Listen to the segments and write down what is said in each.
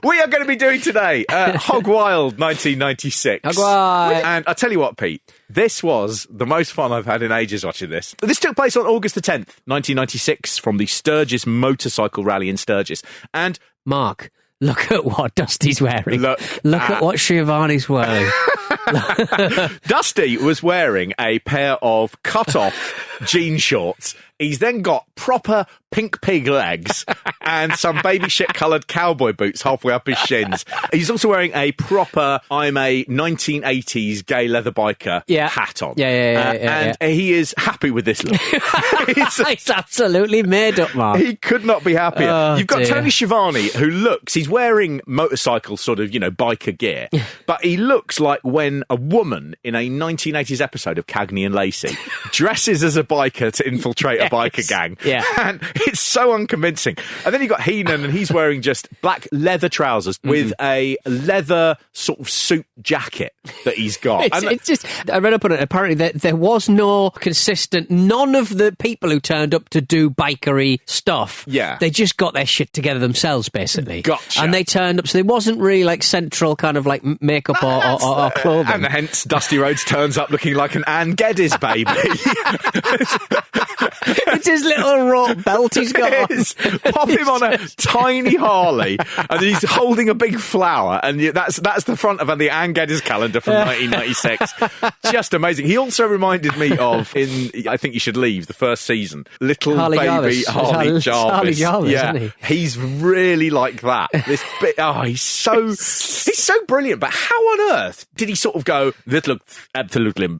we are going to be doing today Hog Wild 1996. Hog Wild. And I tell you what, Pete, this was the most fun I've had in ages watching this. This took place on August the 10th, 1996, from the Sturgis Motorcycle Rally in Sturgis. And Mark, look at what Dusty's wearing. Look at what Shivani's wearing. Dusty was wearing a pair of cut-off jean shorts. He's then got proper pink pig legs and some baby shit coloured cowboy boots halfway up his shins. He's also wearing a proper I'm a 1980s gay leather biker hat on. Yeah. And he is happy with this look. It's absolutely made up, Mark. He could not be happier. Oh, You've got dear. Tony Schiavone, who he's wearing motorcycle sort of, biker gear, but he looks like when a woman in a 1980s episode of Cagney and Lacey dresses as a biker to infiltrate a biker gang. Yeah. And it's so unconvincing. And then you've got Heenan, and he's wearing just black leather trousers with a leather sort of suit jacket that he's got. It's just, I read up on it, apparently there was no consistent, none of the people who turned up to do bikery stuff, they just got their shit together themselves, basically. Gotcha. And they turned up, so there wasn't really like central kind of like makeup or clothing. And hence Dusty Rhodes turns up looking like an Ann Geddes baby. It's his little rope belt he's got on. Pop him on a tiny Harley, and he's holding a big flower, and that's the front of the Ann Geddes calendar from 1996. Just amazing. He also reminded me of, in I Think You Should Leave, the first season, little Harley baby Jarvis. Harley Jarvis. Harley Jarvis, yeah, isn't he? He's really like that. This bit, he's so brilliant. But how on earth did he sort of go, this looks absolutely,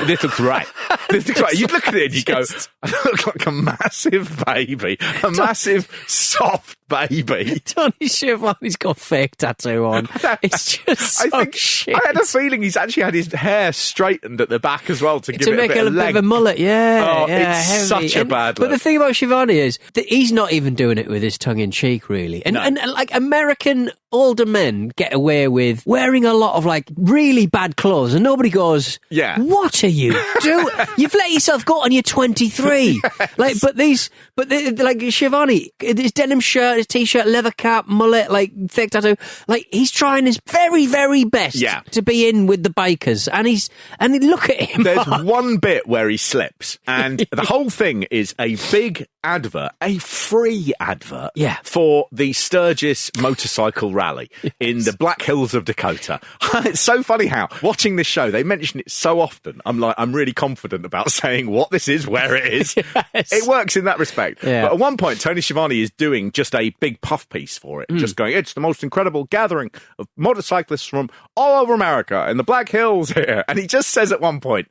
this looks right. This looks right. You'd look at it and you go, I look like a massive baby, a massive soft baby. Tony Schiavone's got fake tattoo on. It's just so shit. I had a feeling he's actually had his hair straightened at the back as well to give it a bit of make it a bit of a mullet, it's heavy. such a bad look. But the thing about Schiavone is that he's not even doing it with his tongue in cheek, really. And like American older men get away with wearing a lot of like really bad clothes, and nobody goes, "What are you doing? You've let yourself go on. You're 23." Like, like Schiavone, his denim shirt, his t-shirt, leather cap, mullet, like fake tattoo. Like he's trying his very, very best to be in with the bikers, and look at him. There's one bit where he slips, and the whole thing is a big advert, a free advert for the Sturgis Motorcycle Rally in the Black Hills of Dakota. It's so funny how, watching this show, they mention it so often. I'm really confident about saying what this is, where it is. It works in that respect. Yeah. But at one point, Tony Schiavone is doing just a big puff piece for it, just going, it's the most incredible gathering of motorcyclists from all over America in the Black Hills here. And he just says at one point,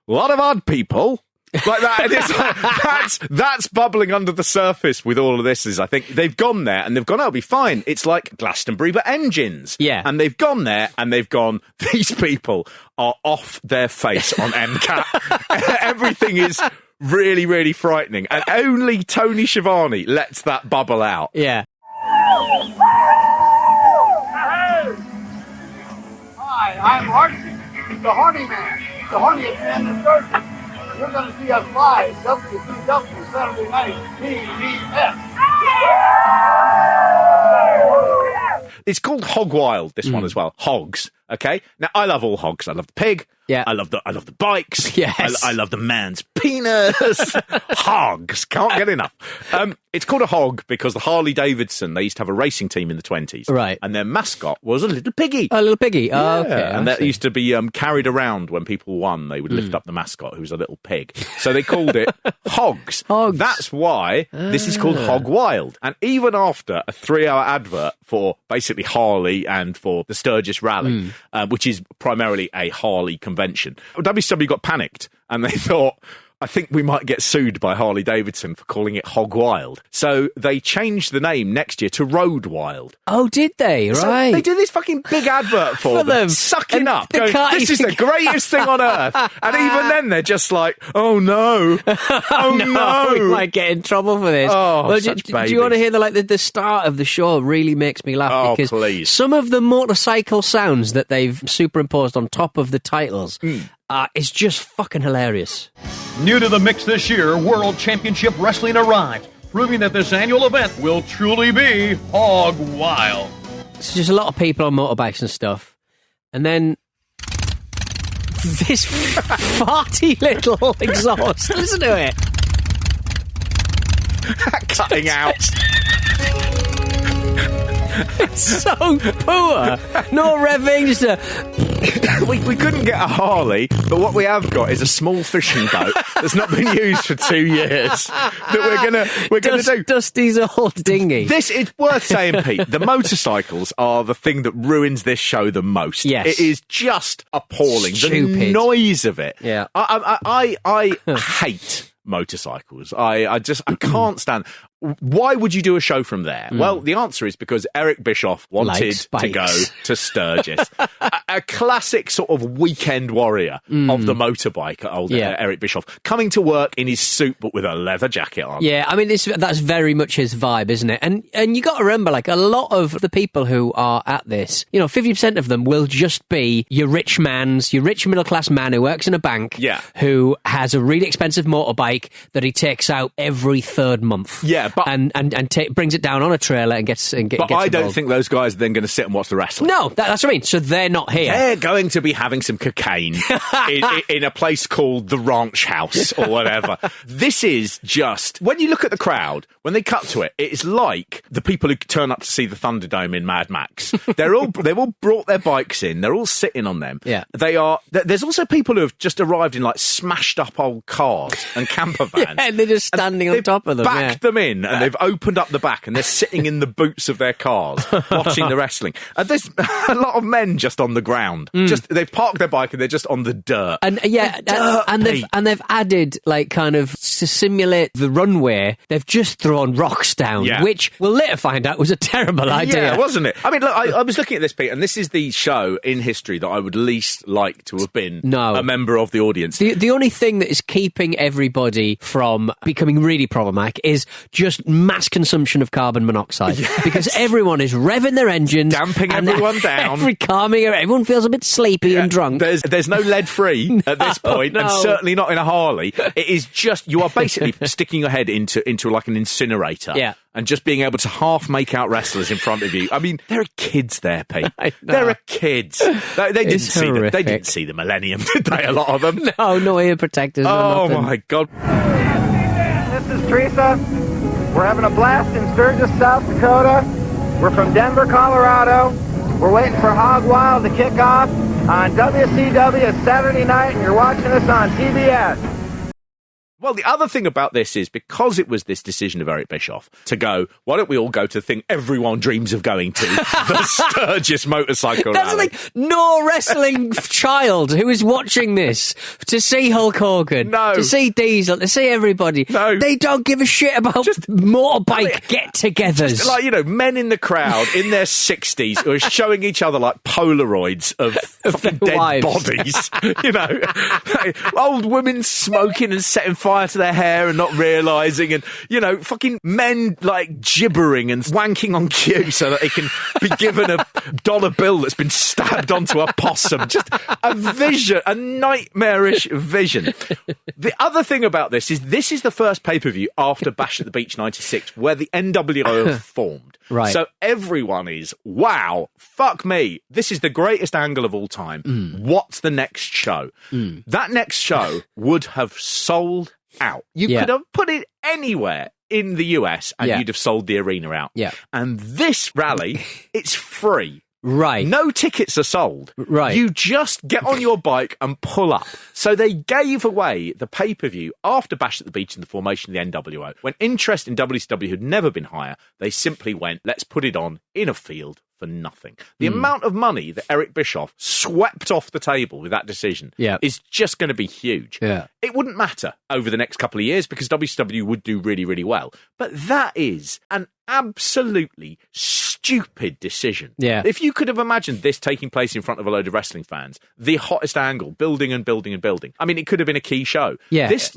a lot of odd people. Like that, and it's like, that's bubbling under the surface with all of this. Is I think they've gone there and they've gone, it'll be fine. It's like Glastonbury but engines. Yeah. And they've gone there and they've gone, these people are off their face on MCAT. Everything is really, really frightening. And only Tony Schiavone lets that bubble out. Yeah. Hi, I'm Horty, the horny man, the horniest man in Sturgis. You're going to see us live, WCW Saturday night, PPVs. It's called Hog Wild, this one as well. Hogs. Okay. Now I love all hogs. I love the pig. Yeah. I love the bikes. Yes. I love the man's penis. Hogs. Can't get enough. It's called a hog because the Harley Davidson, they used to have a racing team in the 20s. Right. And their mascot was a little piggy. A little piggy. Oh, okay. And that used to be carried around when people won. They would lift up the mascot, who was a little pig. So they called it Hogs. Hogs. That's why this is called Hog Wild. And even after a 3-hour advert for basically Harley and for the Sturgis Rally, which is primarily a Harley convention, WCW got panicked and they thought, I think we might get sued by Harley Davidson for calling it Hog Wild. So they changed the name next year to Road Wild. Oh, did they? So right. they did this fucking big advert for them, sucking And up, they going, can't this is the greatest thing on earth. And even then, they're just like, oh no, oh no. We might get in trouble for this. Oh, well, such do you want to hear the start of the show really makes me laugh because please. Some of the motorcycle sounds that they've superimposed on top of the titles is just fucking hilarious. New to the mix this year, World Championship Wrestling arrived, proving that this annual event will truly be Hog Wild. So there's a lot of people on motorbikes and stuff. And then this farty little exhaust. Listen to it. Cutting out. It's so poor. No revving, just we couldn't get a Harley, but what we have got is a small fishing boat that's not been used for 2 years that we're gonna do. Dusty's old dinghy. This is worth saying, Pete. The motorcycles are the thing that ruins this show the most. Yes. It is just appalling. Stupid. The noise of it. Yeah. I hate motorcycles. I can't stand. Why would you do a show from there? Well, the answer is because Eric Bischoff wanted to go to Sturgis. a classic sort of weekend warrior of the motorbike, Eric Bischoff, coming to work in his suit but with a leather jacket on. Yeah, I mean, that's very much his vibe, isn't it? And you got to remember, like, a lot of the people who are at this, 50% of them will just be your rich middle-class man who works in a bank, who has a really expensive motorbike that he takes out every third month. Yeah. But, and brings it down on a trailer and gets But I don't think those guys are then going to sit and watch the wrestling. No, that's what I mean. So they're not here. They're going to be having some cocaine in a place called the Ranch House or whatever. This is just, when you look at the crowd, when they cut to it, it's like the people who turn up to see the Thunderdome in Mad Max. They've all brought their bikes in. They're all sitting on them. Yeah. There's also people who have just arrived in like smashed up old cars and camper vans. Yeah, and they're just standing on top of them. Backed them in. And they've opened up the back and they're sitting in the boots of their cars watching the wrestling. And there's a lot of men just on the ground. Just they've parked their bike and they're just on the dirt. And they've added, like, kind of to simulate the runway, they've just thrown rocks down, which we'll later find out was a terrible idea. Yeah, wasn't it? I mean, look, I was looking at this, Pete, and this is the show in history that I would least like to have been a member of the audience. The only thing that is keeping everybody from becoming really problematic is just mass consumption of carbon monoxide, because everyone is revving their engines, damping everyone down, everyone feels a bit sleepy and drunk. There's no lead free at this point, and certainly not in a Harley. It is just, you are basically sticking your head into like an incinerator, and just being able to half make out wrestlers in front of you. I mean, there are kids there, Pete. There are kids. They didn't see the millennium, did they? A lot of them. No ear protectors. Oh my God. This is Teresa. We're having a blast in Sturgis, South Dakota. We're from Denver, Colorado. We're waiting for Hog Wild to kick off on WCW Saturday night, and you're watching us on TBS. Well, the other thing about this is, because it was this decision of Eric Bischoff to go, why don't we all go to the thing everyone dreams of going to, the Sturgis Motorcycle Rally. That's like no wrestling child who is watching this to see Hulk Hogan, to see Diesel, to see everybody. No. They don't give a shit about motorbike get-togethers. Like, men in the crowd in their 60s who are showing each other like Polaroids of fucking dead bodies. Old women smoking and setting fire to their hair and not realising, and fucking men like gibbering and wanking on cue so that they can be given a dollar bill that's been stabbed onto a possum. Just a vision, a nightmarish vision. The other thing about this is the first pay-per-view after Bash at the Beach 96 where the NWO have formed. Right. So everyone is, wow, fuck me, this is the greatest angle of all time. What's the next show? That next show would have sold out. You could have put it anywhere in the US and you'd have sold the arena out. Yeah. And this rally, it's free. Right. No tickets are sold. Right. You just get on your bike and pull up. So they gave away the pay-per-view after Bash at the Beach and the formation of the NWO. When interest in WCW had never been higher, they simply went, let's put it on in a field for nothing. The amount of money that Eric Bischoff swept off the table with that decision is just going to be huge. Yeah. It wouldn't matter over the next couple of years because WCW would do really, really well. But that is an absolutely stupid decision. Yeah. If you could have imagined this taking place in front of a load of wrestling fans, the hottest angle, building and building and building. I mean, it could have been a key show. Yeah. This,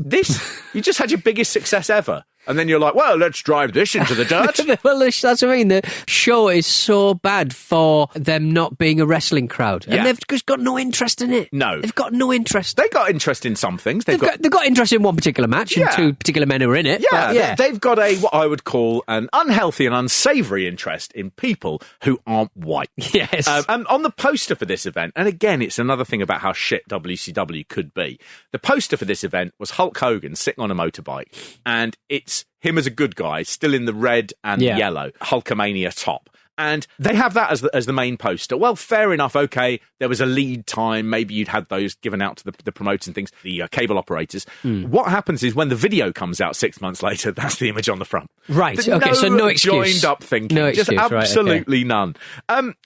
you just had your biggest success ever And then you're like, well, let's drive this into the dirt. Well, that's what I mean. The show is so bad for them not being a wrestling crowd. And they've just got no interest in it. No. They've got no interest. They got interest in some things. They've got interest in one particular match and two particular men who are in it. Yeah, they've got what I would call an unhealthy and unsavoury interest in people who aren't white. Yes. And on the poster for this event, and again, it's another thing about how shit WCW could be. The poster for this event was Hulk Hogan sitting on a motorbike, and it's him as a good guy, still in the red and yellow hulkamania top. And they have that as the main poster. Well, fair enough. Okay, there was a lead time. Maybe you'd had those given out to the promoters and things, the cable operators. What happens is when the video comes out 6 months later, that's the image on the front. Right. Okay. So no excuse. Joined up thinking. No excuse. Just absolutely none.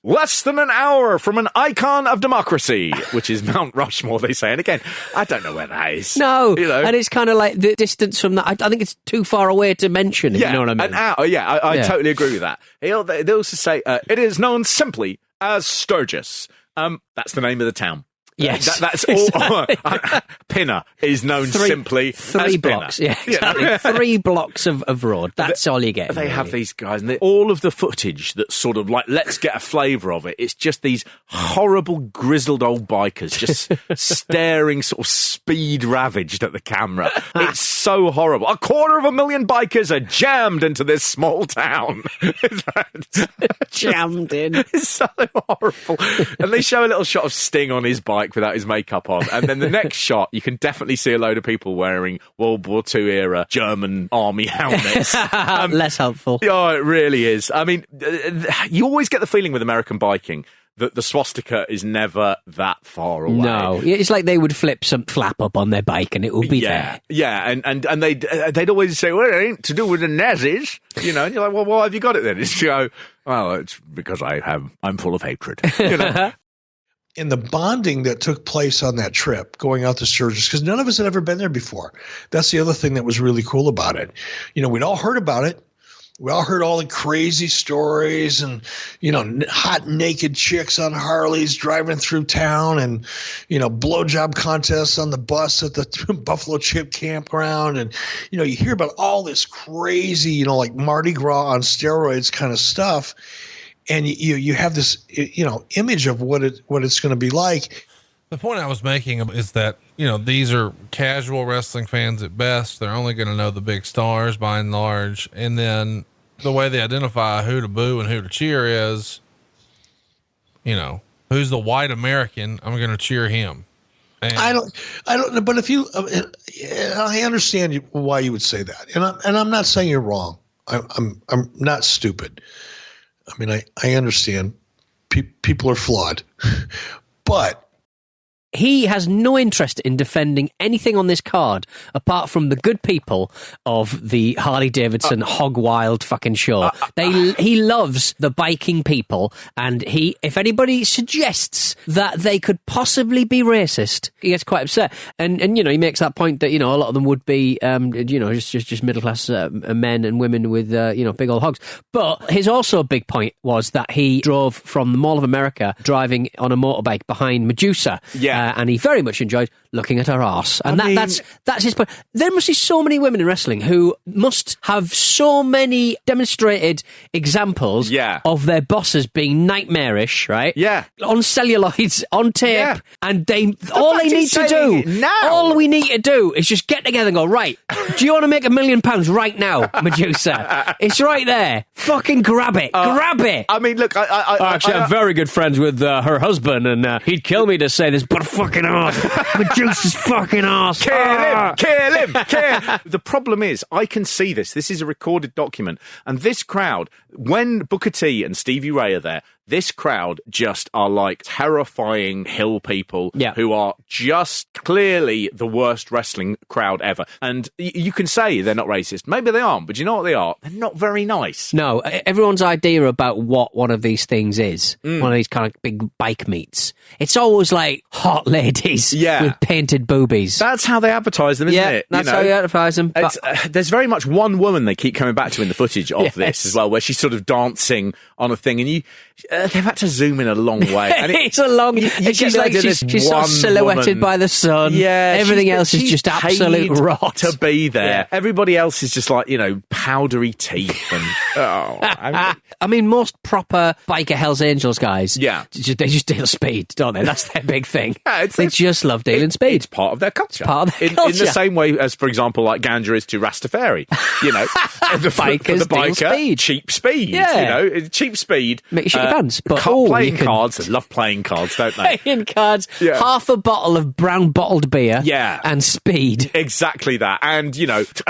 Less than an hour from an icon of democracy, which is Mount Rushmore, they say. And again, I don't know where that is. No. And it's kind of like the distance from that. I think it's too far away to mention. If you know what I mean? An hour. Yeah, I totally agree with that. They also say it is known simply as Sturgis. That's the name of the town. Yes, that's all. Pinner is known simply as blocks. Pinner. Yeah, exactly. 3 blocks of road. That's all you get. They have these guys, and all of the footage that's sort of like, let's get a flavour of it. It's just these horrible, grizzled old bikers just staring, sort of speed ravaged at the camera. It's so horrible. 250,000 bikers are jammed into this small town. Jammed in. It's so horrible. And they show a little shot of Sting on his bike without his makeup on, and then the next shot you can definitely see a load of people wearing World War II era German army helmets. Less helpful. Oh, it really is. I mean, you always get the feeling with American biking that the swastika is never that far away. No, it's like they would flip some flap up on their bike and it would be there. Yeah, and they'd always say, well, it ain't to do with the Nazis, and you're like, well, why have you got it then? It's well, it's because I'm full of hatred. And the bonding that took place on that trip, going out to Sturgis, because none of us had ever been there before. That's the other thing that was really cool about it. We'd all heard about it. We all heard all the crazy stories and, hot naked chicks on Harleys driving through town and, blowjob contests on the bus at the Buffalo Chip campground. And, you hear about all this crazy, like Mardi Gras on steroids kind of stuff. And you have this, image of what it's going to be like. The point I was making is that, these are casual wrestling fans at best. They're only going to know the big stars by and large. And then the way they identify who to boo and who to cheer is, who's the white American, I'm going to cheer him. And I don't know. But if I understand why you would say that. And I'm not saying you're wrong. I'm not stupid. I mean, I understand people are flawed, but he has no interest in defending anything on this card apart from the good people of the Harley Davidson Hog Wild fucking show. He loves the biking people, and if anybody suggests that they could possibly be racist, he gets quite upset. And he makes that point that, a lot of them would be, just middle class men and women with, big old hogs. But his also big point was that he drove from the Mall of America driving on a motorbike behind Medusa. Yeah. And he very much enjoyed looking at her arse. And that's his point. There must be so many women in wrestling who must have so many demonstrated examples of their bosses being nightmarish, right? Yeah. On celluloids, on tape. Yeah. And all we need to do is just get together and go, right, do you want to make £1 million right now, Medusa? It's right there. Fucking grab it. Grab it. I mean, look, I'm very good friends with her husband, and he'd kill me to say this, but fucking arse. Medusa's fucking arse. Kill him. The problem is, I can see this. This is a recorded document. And this crowd, when Booker T and Stevie Ray are there, this crowd just are like terrifying hill people who are just clearly the worst wrestling crowd ever. And you can say they're not racist. Maybe they aren't, but you know what they are? They're not very nice. No, everyone's idea about what one of these things is, one of these kind of big bike meets, it's always like hot ladies with painted boobies. That's how they advertise them, isn't it? That's how you advertise them. There's very much one woman they keep coming back to in the footage of this as well, where she's sort of dancing on a thing, and they've had to zoom in a long way. And it's a long. She's like she's sort of silhouetted by the sun. Yeah, everything else is just absolute rot to be there. Yeah. Everybody else is just like powdery teeth and. I mean, most proper biker Hells Angels guys. Yeah, they just deal speed, don't they? That's their big thing. They just love dealing speed. It's part of their culture. In the same way as, for example, like Ganja is to Rastafari. The bikers, the biker, speed. cheap speed. Yeah, cheap speed. Make you shit your pants. But playing cards. They love playing cards, don't they? Playing cards. Yeah. Half a bottle of brown bottled beer. Yeah, and speed. Exactly that. And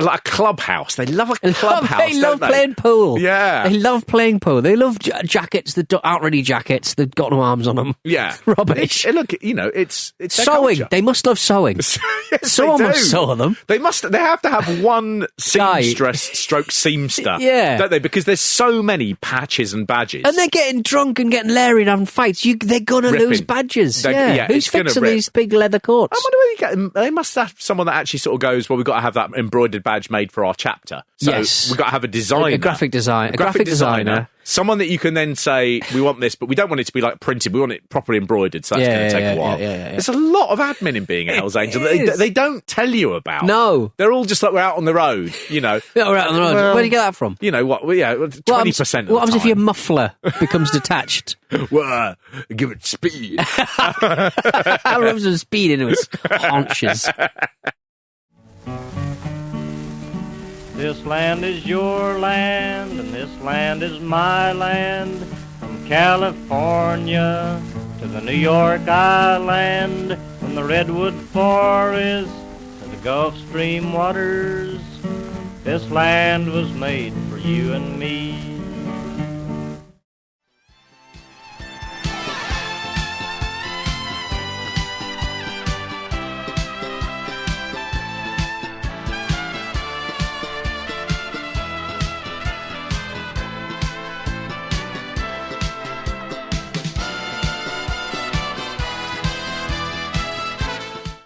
like a clubhouse. They love a clubhouse. They love playing pool. Yeah, they love playing pool. They love jackets that aren't really jackets. They've got no arms on them. Yeah, rubbish. It's sewing. Culture. They must love sewing. Yes, someone must sew them. They have to have one seamstress stroke seamster. Yeah, don't they? Because there's so many patches and badges, and they're getting drunk and getting leery and having fights. They're gonna lose badges. Who's fixing these big leather coats? I wonder where they must have someone that actually sort of goes, well, we've got to have that embroidered badge made for our chapter. So we've got to have a designer, a graphic designer. Someone that you can then say, we want this, but we don't want it to be like printed. We want it properly embroidered, so that's going to take a while. There's a lot of admin in being a Hells Angel that they don't tell you about. No. They're all just like, we're out on the road, We're out on the road. Where do you get that from? You know what? 20% of the What happens if your muffler becomes detached? Well, give it speed. I'll rub some speed into its haunches. This land is your land, and this land is my land. From California to the New York Island, from the Redwood Forest to the Gulf Stream waters, this land was made for you and me.